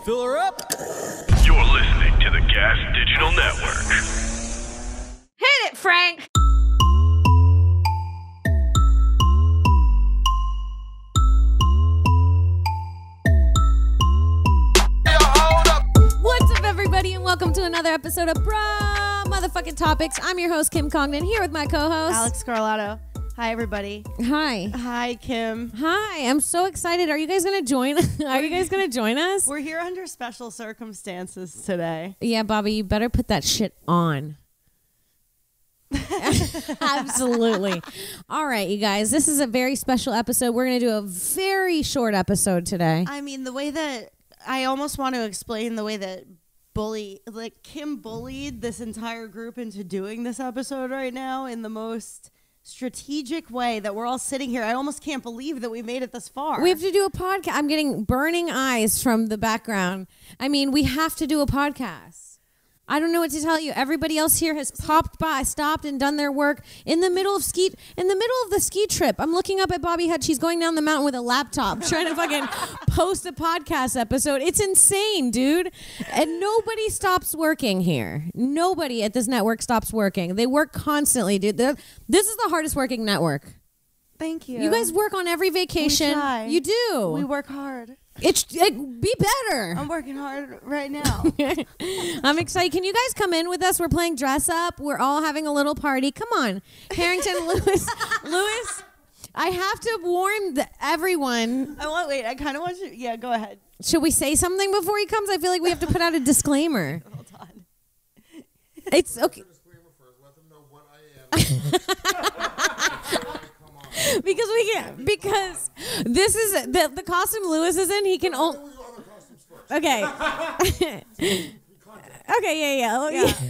Fill her up. You're listening to the Gas Digital Network. Hit it, Frank. What's up, everybody, and welcome to another episode of Motherfucking Topix. I'm your host, Kim Congdon, here with my co-host Alex Scarlato. Hi, everybody. Hi. Hi, Kim. Hi. I'm so excited. Are you guys gonna join? Are you guys gonna join us? We're here under special circumstances today. Yeah, Bobby, you better put that shit on. Absolutely. All right, you guys. This is a very special episode. We're gonna do a very short episode today. I mean, the way that I almost want to explain the way that Kim bullied this entire group into doing this episode right now in the most strategic way that we're all sitting here. I almost can't believe that we made it this far. We have to do a podcast. I'm getting burning eyes from the background. I mean, we have to do a podcast. I don't know what to tell you. Everybody else here has popped by, stopped, and done their work in the middle of the ski trip. I'm looking up at Bobby Hutch. He's going down the mountain with a laptop, trying to fucking post a podcast episode. It's insane, dude. And nobody stops working here. Nobody at this network stops working. They work constantly, dude. This is the hardest working network. Thank you. You guys work on every vacation. We try. You do. We work hard. Be better. I'm working hard right now. I'm excited. Can you guys come in with us? We're playing dress up. We're all having a little party. Come on. Harrington, Lewis, I have to warn everyone. I kind of want you. Yeah, go ahead. Should we say something before he comes? I feel like we have to put out a disclaimer. Hold on. It's okay. Because this is the costume Lewis is in. He can only. Okay. Okay. Yeah.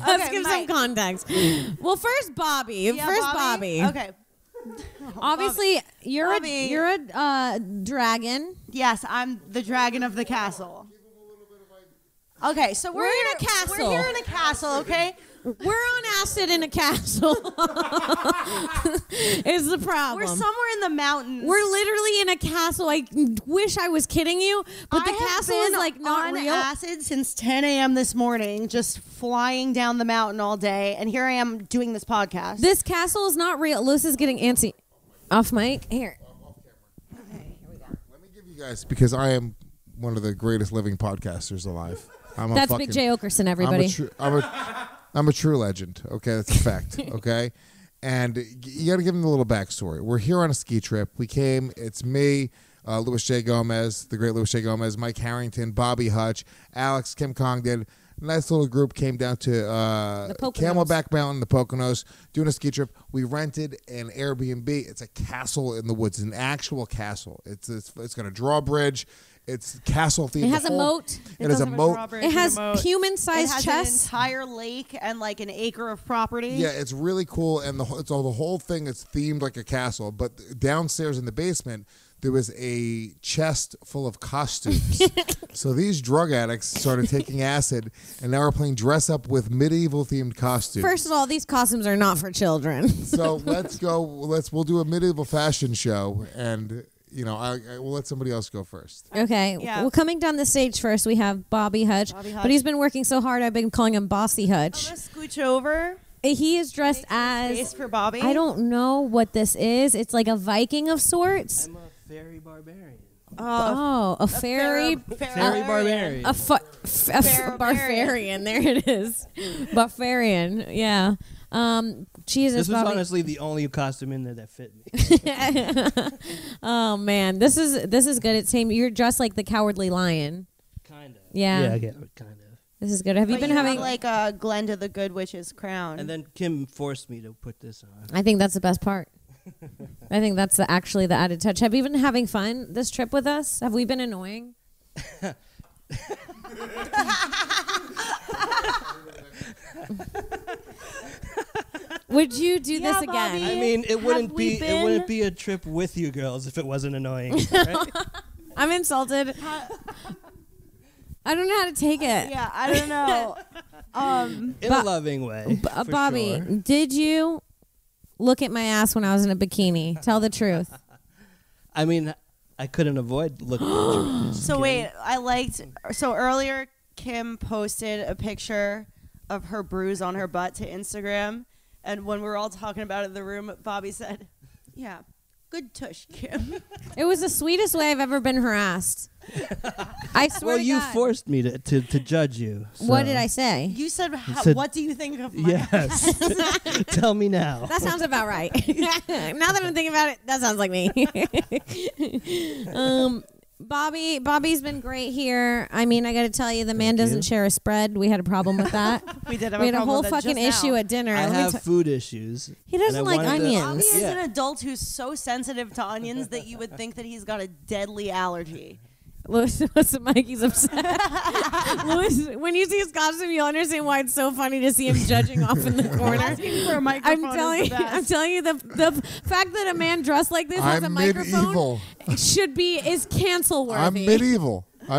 Let's give some context. Well, first Bobby. Yeah, Bobby. Okay. Obviously, you're Bobby. a dragon. Yes, I'm the dragon of the castle. Okay, so we're in a castle. We're here in a castle, okay? We're on acid in a castle. Is the problem. We're somewhere in the mountains. We're literally in a castle. I wish I was kidding you, but the castle is like not on real. Acid since 10 a.m. this morning, just flying down the mountain all day, and here I am doing this podcast. This castle is not real. Lewis is getting antsy. Off mic? Here. Okay, here we go. Let me give you guys, because I am one of the greatest living podcasters alive. That's Big J. Okerson, everybody. I'm a true legend. Okay, that's a fact. Okay, and you got to give them a little backstory. We're here on a ski trip. We came. It's me, Louis J. Gomez, the great Louis J. Gomez, Mike Harrington, Bobby Hutch, Alex, Kim Congdon. Nice little group came down to Camelback Mountain, the Poconos, doing a ski trip. We rented an Airbnb. It's a castle in the woods, an actual castle. It's got a drawbridge. It's castle themed. It has a moat. It has a moat. It has human-sized chests. It has an entire lake and like an acre of property. Yeah, it's really cool, and the whole thing is themed like a castle. But downstairs in the basement, there was a chest full of costumes. So these drug addicts started taking acid, and now we're playing dress up with medieval themed costumes. First of all, these costumes are not for children. So let's go. We'll do a medieval fashion show, and we'll let somebody else go first. Okay. Yeah. Well, coming down the stage first, we have Bobby Hutch. But he's been working so hard, I've been calling him Bossy Hutch. I'm going to scooch over. He is dressed as... Space for Bobby. I don't know what this is. It's like a Viking of sorts. I'm a fairy barbarian. A fairy... Fairy barbarian. A barbarian. There it is. Barbarian. Yeah. Jesus, this was Bobby. honestly the only costume in there that fit me. Oh man, this is good. It's same. You're dressed like the Cowardly Lion. Kind of. Yeah. Yeah, kind of. This is good. Have you been having like a Glenda the Good Witch's crown? And then Kim forced me to put this on. I think that's the best part. I think that's actually the added touch. Have you been having fun this trip with us? Have we been annoying? Would you do this again? Bobby. I mean, it wouldn't be a trip with you girls if it wasn't annoying. Right? I'm insulted. I don't know how to take it. Yeah, I don't know. In a loving way. Bobby, sure. Did you look at my ass when I was in a bikini? Tell the truth. I mean, I couldn't avoid looking. So wait, so earlier Kim posted a picture of her bruise on her butt to Instagram, and when we were all talking about it in the room, Bobby said, "Yeah, good tush, Kim." It was the sweetest way I've ever been harassed. I swear. Well, to you God. forced me to judge you. What so. did I say? You said, said- "What do you think of my?" Yes. Tell me now. That sounds about right. Now that I'm thinking about it, that sounds like me. Bobby's been great here. I mean, I got to tell you, the man doesn't share a spread. We had a problem with that. We did. We had a whole fucking issue at dinner. I Let me have food issues. He doesn't and I like wanted to- onions. Bobby is Yeah. an adult who's so sensitive to onions that you would think that he's got a deadly allergy. Lewis, Mikey's upset. Lewis, when you see his costume, you'll understand why it's so funny to see him judging off in the corner. Asking for a microphone is the best. I'm telling you, the fact that a man dressed like this has a I'm microphone medieval. is cancel worthy. I'm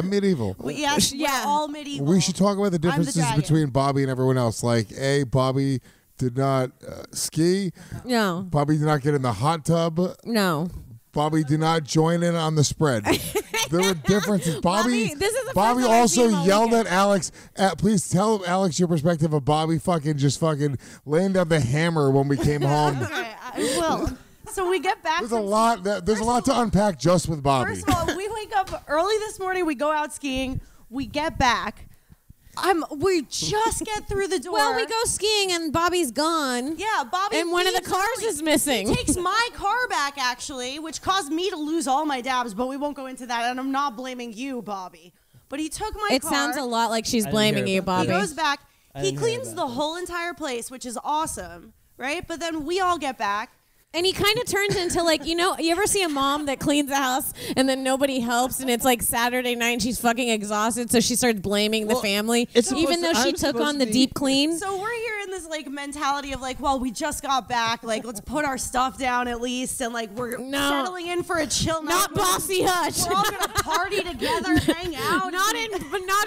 medieval. Yes, Yeah. we're all medieval. We should talk about the I'm the differences dragon. between Bobby and everyone else. Like, Bobby did not ski. No, Bobby did not get in the hot tub. no. Bobby did not join in on the spread. There were differences. Bobby, this is the Bobby first time I've also seen him all yelled weekend. at Alex. Please tell Alex your perspective of Bobby fucking laying down the hammer when we came home. Okay, I will. So we get back. There's a lot. There's a lot to unpack just with Bobby. First of all, we wake up early this morning. We go out skiing. We get back. We just get through the door. Well, we go skiing and Bobby's gone. Yeah, Bobby. And one of the leaves cars early. is missing. He takes my car back, actually, which caused me to lose all my dabs, but we won't go into that, and I'm not blaming you, Bobby. But he took my It car. sounds a lot like she's I didn't blaming hear you, about He Bobby. goes back. I He didn't hear cleans about the whole entire place, which is awesome, right? But then we all get back. And he kind of turns into like, you ever see a mom that cleans the house and then nobody helps and it's like Saturday night and she's fucking exhausted, so she starts blaming the Well, family, it's even though supposed to- she I'm took supposed on to the be- deep clean. So we're here in this like mentality of like, well, we just got back, like let's put our stuff down at least, and like we're No. settling in for a chill night. Not Bossy Hutch. We're all gonna party together, hang out. Not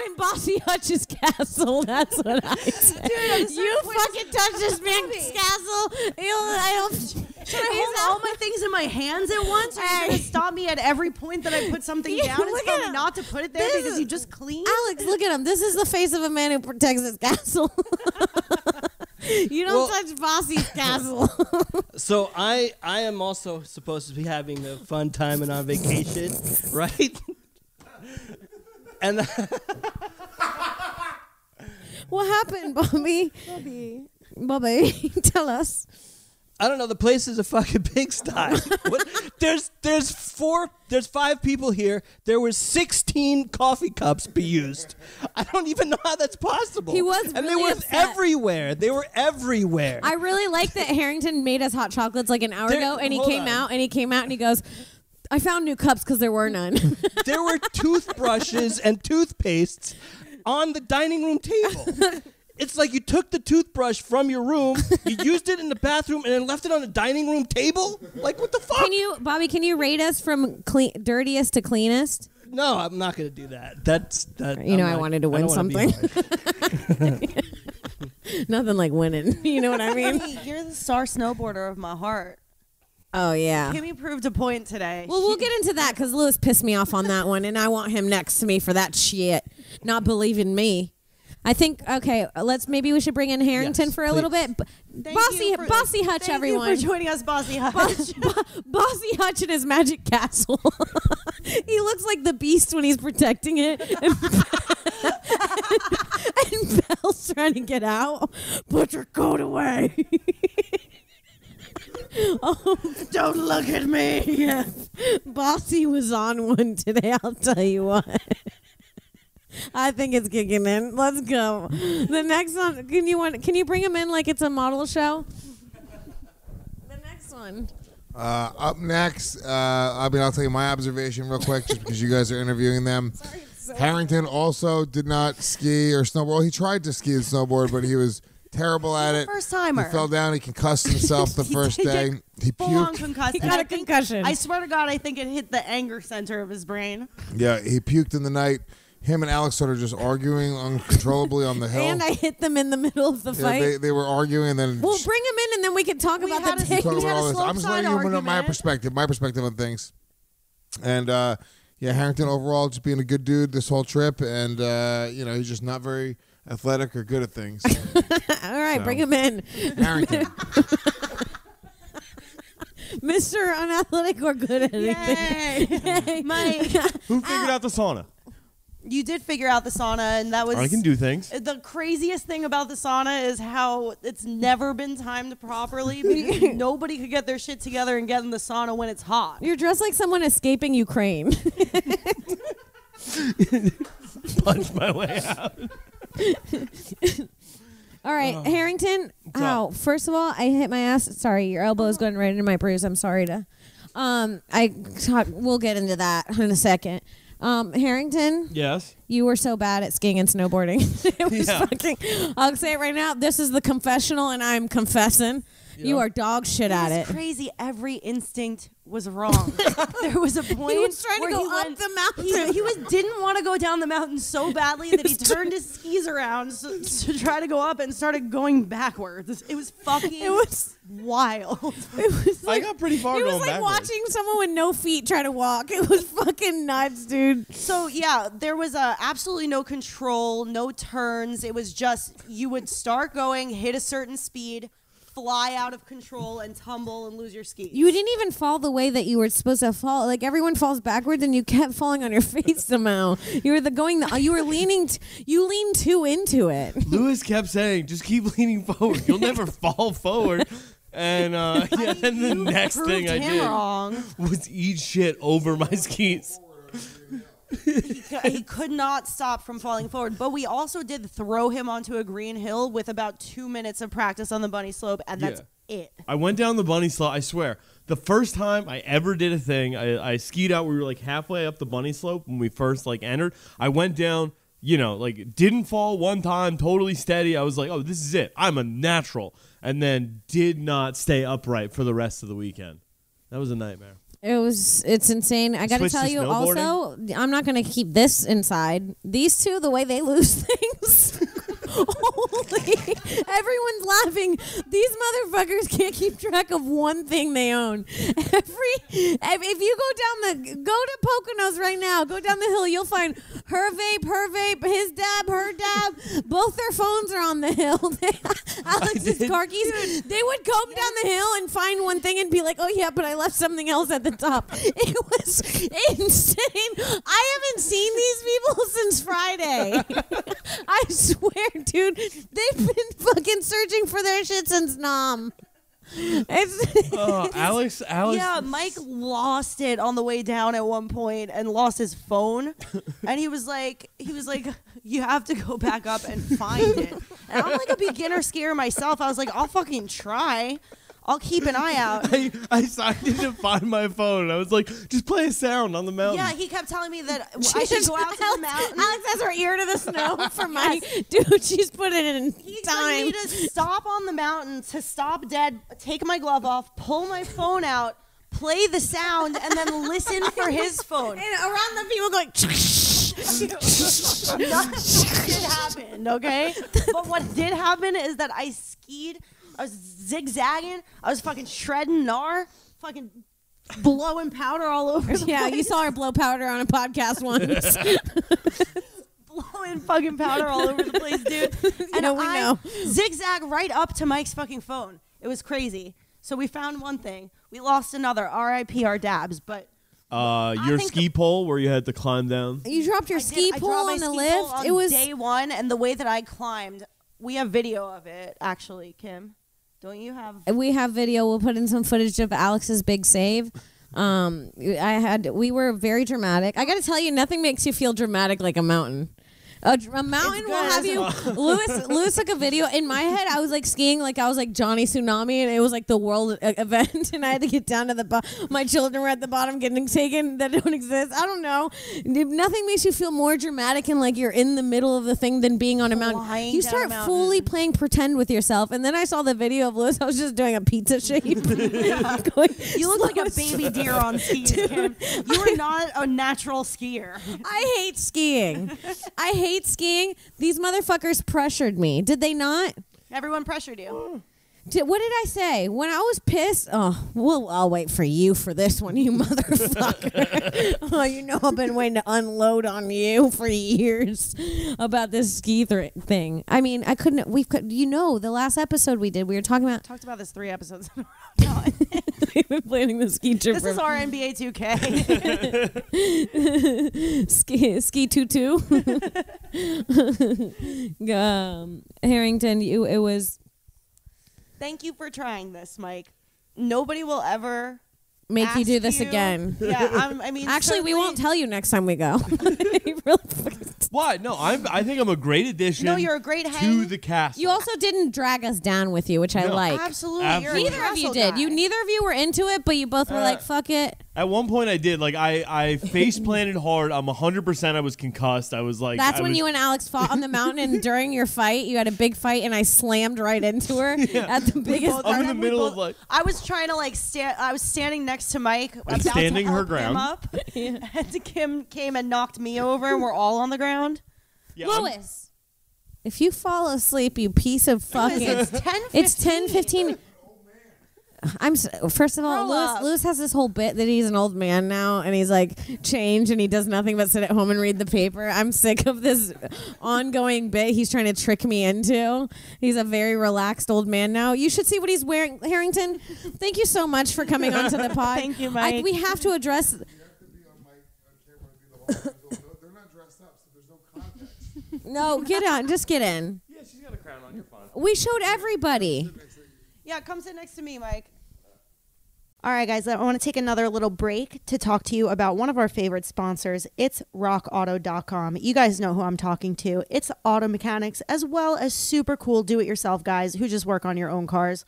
in Bossy Hutch's castle. That's what I said. Dude, at a certain You point- fucking touch this man's Bobby. castle. I don't. Should I hold all my things in my hands at once? Or are you Hey. gonna stop me at every point that I put something Yeah, down and look tell at me him. not to put it there This because is- you just cleaned? Alex, look at him. This is the face of a man who protects his castle. You don't Well- touch Bossy's castle. So I am also supposed to be having a fun time and on vacation, right? And What happened, Bobby? Bobby, tell us. I don't know. The place is a fucking pigsty. There's 5 people here. There were 16 coffee cups be used. I don't even know how that's possible. He was and really they were upset. everywhere. They were everywhere. I really like that Harrington made us hot chocolates like an hour There- ago, and he hold came on. out and he goes, I found new cups because there were none. There were toothbrushes and toothpastes on the dining room table. It's like you took the toothbrush from your room, you used it in the bathroom, and then left it on the dining room table? Like, what the fuck? Bobby, can you rate us from dirtiest to cleanest? No, I'm not going to do that. That I wanted to win something. Nothing like winning. You know what I mean? Hey, you're the star snowboarder of my heart. Oh, yeah. Kimmy proved a point today. Well, we'll get into that because Lewis pissed me off on that one, and I want him next to me for that shit. Not believing me. I think, okay, maybe we should bring in Harrington Yes, for a little bit. Bossy Hutch, thank everyone. you for joining us, Bossy Hutch. Bossy Hutch in his magic castle. He looks like the beast when he's protecting it. And Belle's trying to get out. Put your coat away. Don't look at me. Yeah. Bossy was on one today, I'll tell you what. I think it's kicking in. Let's go. The next one, can you bring him in like it's a model show? The next one. Up next, I'll tell you my observation real quick, just because you guys are interviewing them. Harrington also did not ski or snowboard. Well, he tried to ski and snowboard, but he was terrible at it. First timer. He fell down. He concussed himself the first day. He Full-on puked. concussed. He And got I a think- concussion. I swear to God, I think it hit the anger center of his brain. Yeah, he puked in the night. Him and Alex started just arguing uncontrollably on the hill. And I hit them in the middle of the fight. They were arguing, and then We'll bring him in and then we can talk We about had the a- dick. talk We about had a all this. I'm just slope letting side you know my argument. perspective on things. And Harrington overall just being a good dude this whole trip, and he's just not very athletic or good at things. All right, bring him in. Harrington. Mr. Unathletic or good at anything. Yay! Mike, Who figured out the sauna? you did figure out the sauna, and that was... I can do things. The craziest thing about the sauna is how it's never been timed properly because nobody could get their shit together and get in the sauna when it's hot. You're dressed like someone escaping Ukraine. Punch my way out. All right, Harrington. Ow. First of all, I hit my ass. Sorry, your elbow is going right into my bruise. I'm sorry to. We'll get into that in a second. Harrington. Yes. You were so bad at skiing and snowboarding. It was fucking. I'll say it right now. This is the confessional, and I'm confessing. You are dog shit at it. Crazy. Every instinct was wrong. There was a point He was trying to where go he up went, the mountain. He didn't want to go down the mountain so badly that he turned his skis around to try to go up and started going backwards. It was fucking. It was wild. It was like, I got pretty far It was going like backwards. watching someone with no feet try to walk. It was fucking nuts, dude. So yeah, there was absolutely no control, no turns. It was just you would start going, hit a certain speed, fly out of control, and tumble and lose your skis. You didn't even fall the way that you were supposed to fall. Like everyone falls backwards, and you kept falling on your face somehow. You were you were leaning. You leaned too into it. Lewis kept saying, "Just keep leaning forward. You'll never fall forward." And and the next thing I did was eat shit over my skis. He could not stop from falling forward. But we also did throw him onto a green hill with about 2 minutes of practice on the bunny slope, and that's it. I went down the bunny slope. I swear, the first time I ever did a thing, I skied out. We were like halfway up the bunny slope when we first entered. I went down, didn't fall one time, totally steady. I was like, oh, this is it. I'm a natural. And then did not stay upright for the rest of the weekend. That was a nightmare. It's insane. I got to tell you also, I'm not going to keep this inside. These two, the way they lose things. Holy, everyone's laughing. These motherfuckers can't keep track of one thing they own. If you go to Poconos right now, go down the hill, you'll find her vape, his dab, her dab. Both their phones are on the hill. Alex's car keys. They would go down the hill and find one thing and be like, oh yeah, but I left something else at the top. It was insane. I haven't seen these people since Friday. I swear, dude, they've been fucking searching for their shit since Nam. Alex. Yeah, Mike lost it on the way down at one point and lost his phone. And he was like, you have to go back up and find it. And I'm like a beginner skier myself. I was like, I'll fucking try. I'll keep an eye out. I signed in to find my phone. I was like, just play a sound on the mountain. Yeah, he kept telling me that I should go out to the mountain. Alex has her ear to the snow for Mike. Dude, she's put it in He time. told me to stop on the mountain, to stop dead, take my glove off, pull my phone out, play the sound, and then listen for his phone. And around the people going... Nothing did happen, okay? But what did happen is that I skied, I was zigzagging, I was fucking shredding gnar, fucking blowing powder all over the place. you saw her blow powder on a podcast once. Blowing fucking powder all over the place, dude. And we know. Zigzag right up to Mike's fucking phone. It was crazy. So we found one thing. We lost another. R.I.P. our dabs, but... your ski pole where you had to climb down. You dropped your ski pole on the lift. It was day one, and the way that I climbed, we have video of it, actually, Kim. Don't you have? We have video. We'll put in some footage of Alex's big save. We were very dramatic. I got to tell you, nothing makes you feel dramatic like a mountain. A mountain will have you. Lewis took a video. In my head, I was like skiing, like I was like Johnny Tsunami, and it was like the world event, and I had to get down to the bottom. My children were at the bottom getting taken that don't exist. I don't know. Nothing makes you feel more dramatic and like you're in the middle of the thing than being on a mountain. You start fully playing pretend with yourself, and then I saw the video of Lewis. I was just doing a pizza shape. You look like a baby deer on skis, Kim. You are not a natural skier. I hate skiing. I hate skiing. These motherfuckers pressured me. Did they not? Everyone pressured you. What did I say? When I was pissed, I'll wait for you for this one, you motherfucker. Oh, you know I've been waiting to unload on you for years about this ski thing. I mean, I couldn't, the last episode we did, we were talked about this 3 episodes in a row. We've been planning the ski trip. This is our NBA 2K. ski tutu. Harrington, it was... Thank you for trying this, Mike. Nobody will ever make you do this again. Yeah, actually, we won't tell you next time we go. Why? No, I think I'm a great addition. No, you're a great to the cast. You also didn't drag us down with you, which I like. Absolutely. Neither of you did. Neither of you were into it, but you both were like, "Fuck it." At one point, I did. Like, I face planted hard. I'm 100%. I was concussed. I was like, that's when you and Alex fought on the mountain, and during your fight, you had a big fight, and I slammed right into her at the biggest. I'm in the middle of like. I was trying to I was standing next to Mike, about standing to help her ground. him up, and Kim came and knocked me over, and we're all on the ground. Yeah, Louis, if you fall asleep, you piece of fucking. It's 10:15. It's 10:15. First of all, Louis has this whole bit that he's an old man now, and he's like changed, and he does nothing but sit at home and read the paper. I'm sick of this ongoing bit he's trying to trick me into. He's a very relaxed old man now. You should see what he's wearing, Harrington. Thank you so much for coming onto the pod. Thank you, Mike. We have to address. You have to be on my camera. They're not dressed up, so there's no context. No, get on. Just get in. Yeah, she's got a crown on. You're fine. We showed everybody. Yeah, come sit next to me, Mike. All right, guys, I want to take another little break to talk to you about one of our favorite sponsors. It's rockauto.com. You guys know who I'm talking to. It's auto mechanics as well as super cool do-it-yourself guys who just work on your own cars.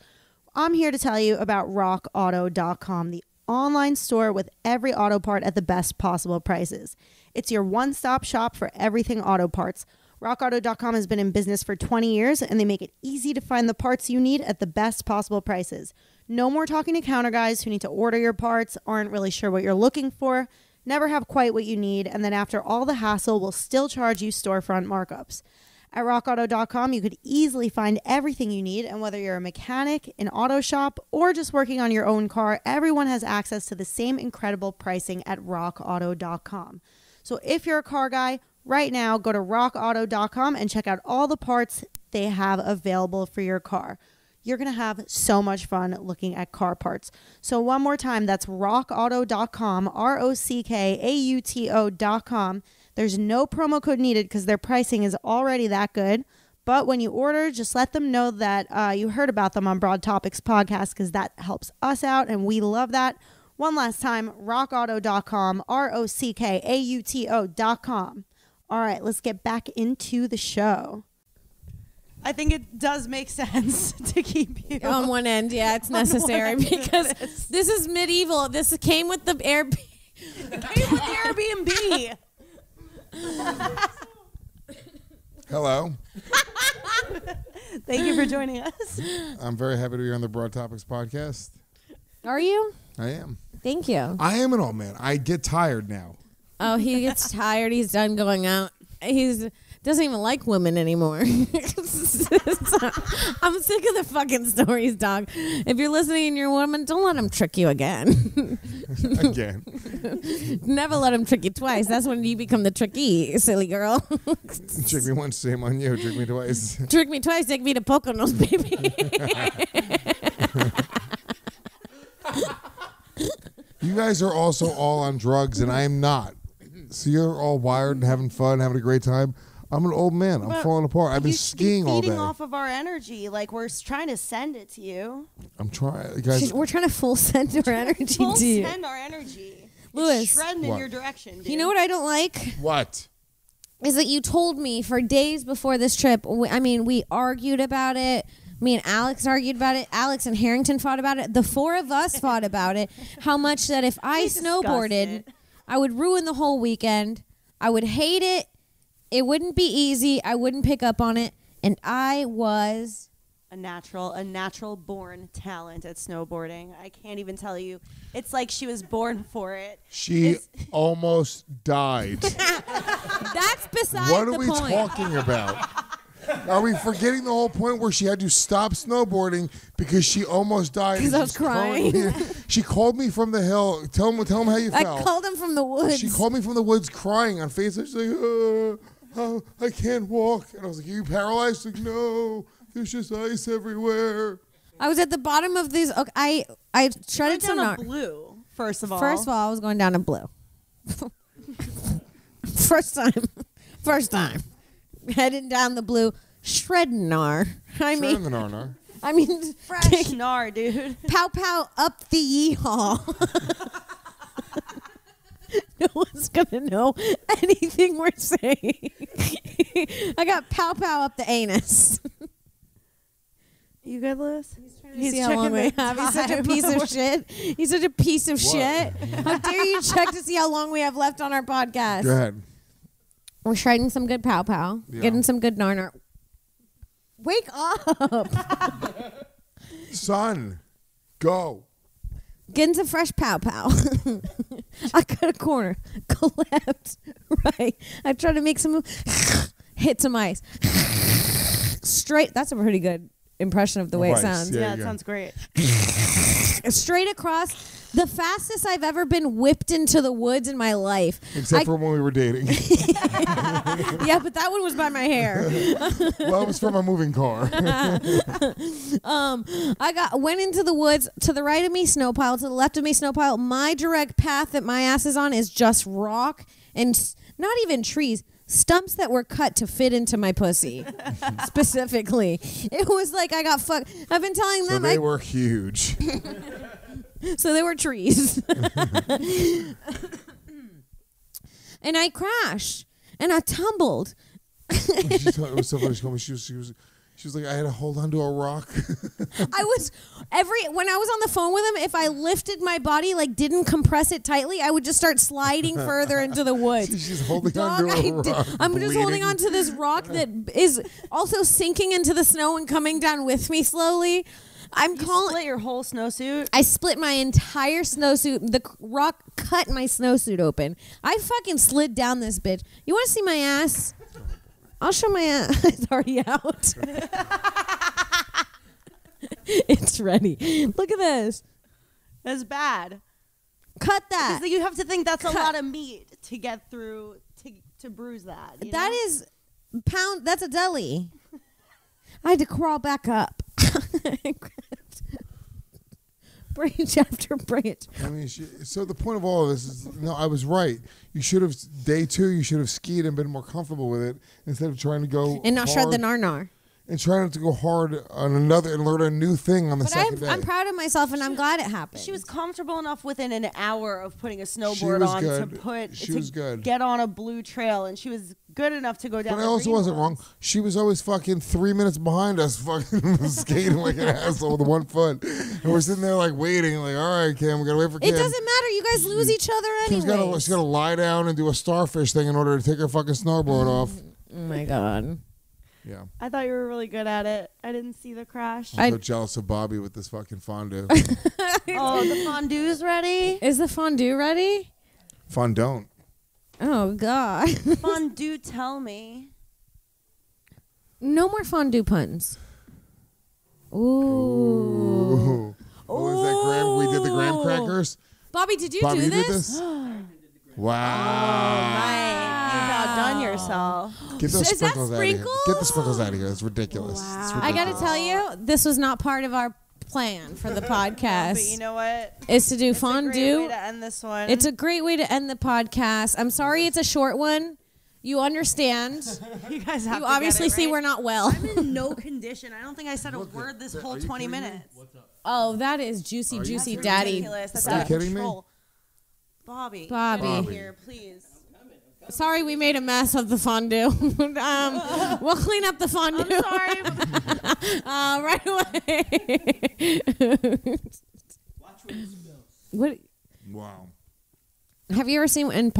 I'm here to tell you about rockauto.com, the online store with every auto part at the best possible prices. It's your one-stop shop for everything auto parts. RockAuto.com has been in business for 20 years, and they make it easy to find the parts you need at the best possible prices. No more talking to counter guys who need to order your parts, aren't really sure what you're looking for, never have quite what you need, and then after all the hassle, will still charge you storefront markups. At RockAuto.com, you could easily find everything you need, and whether you're a mechanic, an auto shop, or just working on your own car, everyone has access to the same incredible pricing at RockAuto.com. So if you're a car guy, right now, go to rockauto.com and check out all the parts they have available for your car. You're going to have so much fun looking at car parts. So one more time, that's rockauto.com, rockauto.com. There's no promo code needed because their pricing is already that good. But when you order, just let them know that you heard about them on Broad Topics podcast because that helps us out and we love that. One last time, rockauto.com, rockauto.com. All right, let's get back into the show. I think it does make sense to keep you on one end. Yeah, it's necessary because this is medieval. This came with the Airbnb. Hello. Thank you for joining us. I'm very happy to be on the Broad Topics podcast. Are you? I am. Thank you. I am an old man. I get tired now. Oh, he gets tired. He's done going out. Doesn't even like women anymore. I'm sick of the fucking stories, dog. If you're listening and you're a woman, don't let him trick you again. Again. Never let him trick you twice. That's when you become the tricky, silly girl. Trick me once, shame on you. Trick me twice. Trick me twice, take me to Poconos, baby. You guys are also all on drugs, and I am not. So you're all wired and having fun, having a great time. I'm an old man. I'm falling apart. I've been skiing all day. Feeding off of our energy. Like, we're trying to send it to you. I'm trying. Guys, we're trying to full send our energy to you. Full send our energy. Louis. It's shredding in your direction, dude. You know what I don't like? What? Is that you told me for days before this trip. We argued about it. Me and Alex argued about it. Alex and Harrington fought about it. The four of us fought about it. How much that if I snowboarded, I would ruin the whole weekend. I would hate it. It wouldn't be easy. I wouldn't pick up on it. And I was a natural born talent at snowboarding. I can't even tell you. It's like she was born for it. She almost died. That's beside the point. What are we talking about? Are we forgetting the whole point where she had to stop snowboarding because she almost died? Because I was crying. She called me from the hill. Tell him how you I felt. called him from the woods. She called me from the woods crying on Facebook. She's like, I can't walk. And I was like, are you paralyzed? She's like, no, there's just ice everywhere. I was at the bottom of these. Okay, I shredded some down a blue. First of all, I was going down a blue. First time, heading down the blue, shredding gnar. Shredding the gnar. I mean, fresh gnar, dude. Pow pow up the yeehaw. No one's gonna know anything we're saying. I got pow pow up the anus. You good, Liz? He's see how long we have. He's such a piece of shit. He's such a piece of shit. How dare you check to see how long we have left on our podcast? Go ahead. We're shredding some good pow pow, getting some good gnar. Wake up, son. Go. Getting some fresh pow pow. I cut a corner, go left, right. I try to make some hit some ice. Straight. That's a pretty good impression of the way it sounds. Yeah, it sounds great. Straight across. The fastest I've ever been whipped into the woods in my life. Except for when we were dating. Yeah, but that one was by my hair. Well, it was from a moving car. I went into the woods. To the right of me, snow pile. To the left of me, snow pile. My direct path that my ass is on is just rock and not even trees. Stumps that were cut to fit into my pussy. Specifically. It was like I got fucked. I've been telling them. So they were huge. So they were trees. And I crashed. And I tumbled. It was so funny. She told me she was like, I had to hold onto a rock. When I was on the phone with him, if I lifted my body, like didn't compress it tightly, I would just start sliding further into the woods. She's holding onto a rock. I'm just holding onto this rock that is also sinking into the snow and coming down with me slowly. You split your whole snowsuit? I split my entire snowsuit. The rock cut my snowsuit open. I fucking slid down this bitch. You want to see my ass? I'll show my ass. It's already out. It's ready. Look at this. That's bad. Cut that. Because you have to think that's a lot of meat to get through to bruise that. That is pound. That's a deli. I had to crawl back up. Branch after branch. I mean, so the point of all of this is, no, I was right. You should have, day 2, you should have skied and been more comfortable with it instead of trying to go and not hard shred the gnar. And trying to go hard on another and learn a new thing on the second day. I'm proud of myself and I'm glad it happened. She was comfortable enough within an hour of putting a snowboard on to get on a blue trail, and she was good enough to go down. But I also wasn't wrong. She was always fucking 3 minutes behind us, fucking skating like an asshole with 1 foot, and we're sitting there like waiting, like, all right, Kim, we gotta wait for Kim. It doesn't matter. You guys lose each other anyway. She's gotta lie down and do a starfish thing in order to take her fucking snowboard off. Oh my god. Yeah. I thought you were really good at it. I didn't see the crash. I'm so jealous of Bobby with this fucking fondue. Oh, the fondue's ready? Is the fondue ready? Fondant. Oh, God. Fondue, tell me. No more fondue puns. Ooh. Ooh. What was that, graham? We did the graham crackers? Bobby, did you Bobby, do you this? did this? Wow. Oh, my. You've outdone yourself. Get those Is that sprinkles out of here. sprinkles? Get the sprinkles out of here. It's ridiculous. Wow. It's I got to ridiculous. tell you, this was not part of our plan for the podcast. But you know what? Is to do It's fondue. a great way to end this one. It's a great way to end the podcast. I'm sorry it's a short one. You understand. You guys have You to obviously get it, see right? we're not well. I'm in no condition. I don't think I said a word this whole 20 minutes. Oh, that is juicy, juicy That's daddy. ridiculous. That's stuff. out of kidding me? control. Bobby. Bobby. Get in here, please. Sorry we made a mess of the fondue. We'll clean up the fondue. I'm sorry. Right away. What? Wow. Have you ever seen when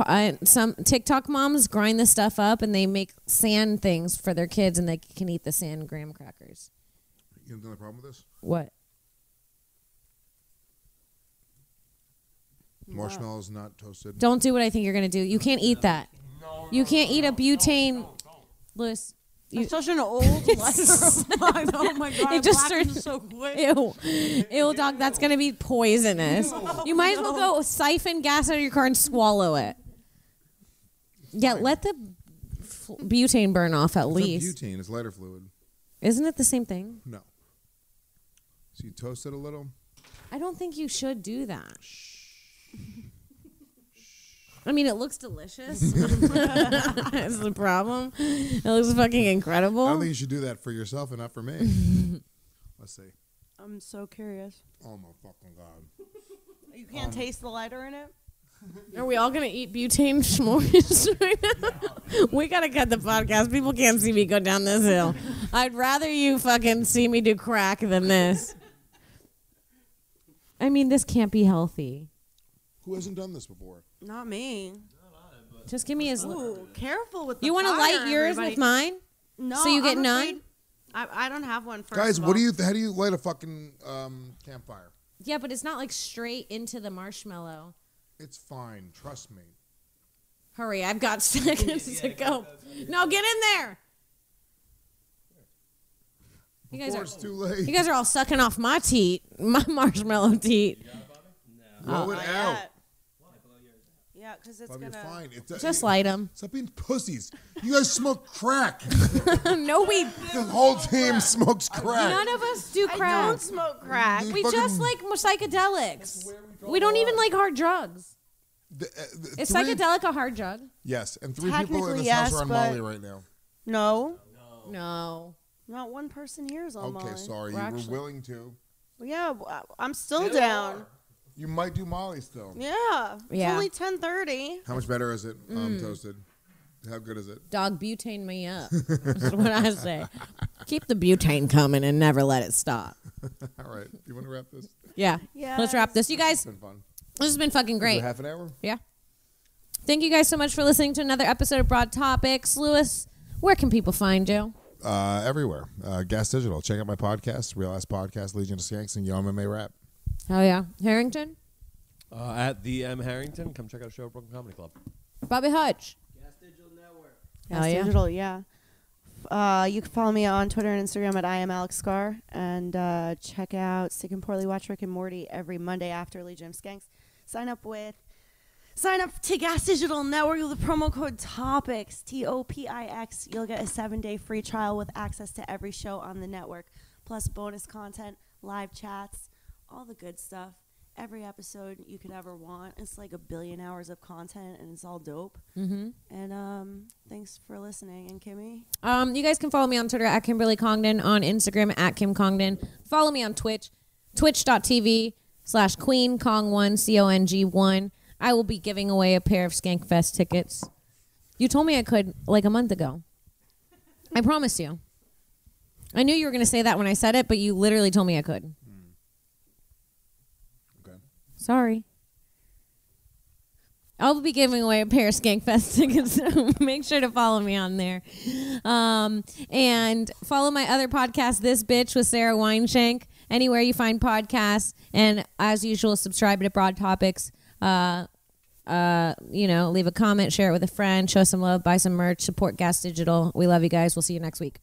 some TikTok moms grind this stuff up and they make sand things for their kids and they can eat the sand graham crackers? You have another problem with this? What? Marshmallows not toasted. Don't do what I think you're going to do. You can't eat that. You can't eat a butane. Lewis, It's such an old letter of mine. Oh my god! It just blackened starts- so quick. Ew, dog. That's gonna be poisonous. You might as well go siphon gas out of your car and swallow it. Yeah, let the butane burn off at It's least. not butane. It's lighter fluid. Isn't it the same thing? No. So you toast it a little. I don't think you should do that. I mean, it looks delicious. That's the problem. It looks fucking incredible. I don't think you should do that for yourself and not for me. Let's see. I'm so curious. Oh my fucking god. You can't taste the lighter in it? Are we all gonna eat butane s'mores right now? We gotta cut the podcast. People can't see me go down this hill. I'd rather you fucking see me do crack than this. I mean, this can't be healthy. Who hasn't done this before? Not me. Just give me his. Ooh, careful with the You want to fire, light yours everybody. with mine? No. So you get I'm none? afraid- I don't have one. First Guys, of what all. do you? How do you light a fucking campfire? Yeah, but it's not like straight into the marshmallow. It's fine. Trust me. Hurry, I've got seconds to go. No, get in there. Before it's too late. You guys are all sucking off my teat, my marshmallow teat. Blow it Not out. yet. Yeah, because it's Bobby, gonna. you're fine. Just light them. Stop being pussies. You guys smoke crack. No, we. The whole team smokes crack. None of us do I crack. don't smoke crack. We fucking- just like psychedelics. We don't even like hard drugs. Is psychedelic a hard drug? Yes, and 3 people in Technically, this yes, house are on but- Molly right now. No, No. not one person here is on Okay, Molly. sorry. We're You were actually- willing to. Well, yeah, I'm still down. You might do Molly still. Yeah, it's Yeah. only 10:30. How much better is it toasted? How good is it? Dog butane me up. That's what I say. Keep the butane coming and never let it stop. All right. You want to wrap this? Yeah. Yes. Let's wrap this. You guys, It's been fun. this has been fucking Is great. it half an hour? Yeah. Thank you guys so much for listening to another episode of Broad Topics. Lewis, where can people find you? Everywhere. Gas Digital. Check out my podcast, Real Ass Podcast, Legion of Skanks, and Yo MMA Rap. Oh, yeah. Harrington? At the M Harrington, come check out a show at Brooklyn Comedy Club. Bobby Hutch? Hell yeah. Digital, yeah. You can follow me on Twitter and Instagram at I am Alex Scar, and check out Sick and Poorly Watch Rick and Morty every Monday after Legion of Skanks. Sign up to Gas Digital Network with the promo code TOPIX, TOPIX. You'll get a 7-day free trial with access to every show on the network, plus bonus content, live chats, all the good stuff. Every episode you could ever want. It's like 1 billion hours of content, and it's all dope. Mm-hmm. And thanks for listening. And Kimmy? You guys can follow me on Twitter at Kimberly Congdon, on Instagram at Kim Congdon. Follow me on Twitch, twitch.tv/QueenCong1, CONG1. I will be giving away a pair of Skankfest tickets. You told me I could like a month ago. I promise you. I knew you were going to say that when I said it, but you literally told me I could. Okay. Sorry. I'll be giving away a pair of Skankfest tickets, so make sure to follow me on there. And follow my other podcast, This Bitch with Sarah Weinshank, anywhere you find podcasts. And as usual, subscribe to Broad Topics. Leave a comment, share it with a friend, show some love, buy some merch, support Gas Digital. We love you guys. We'll see you next week.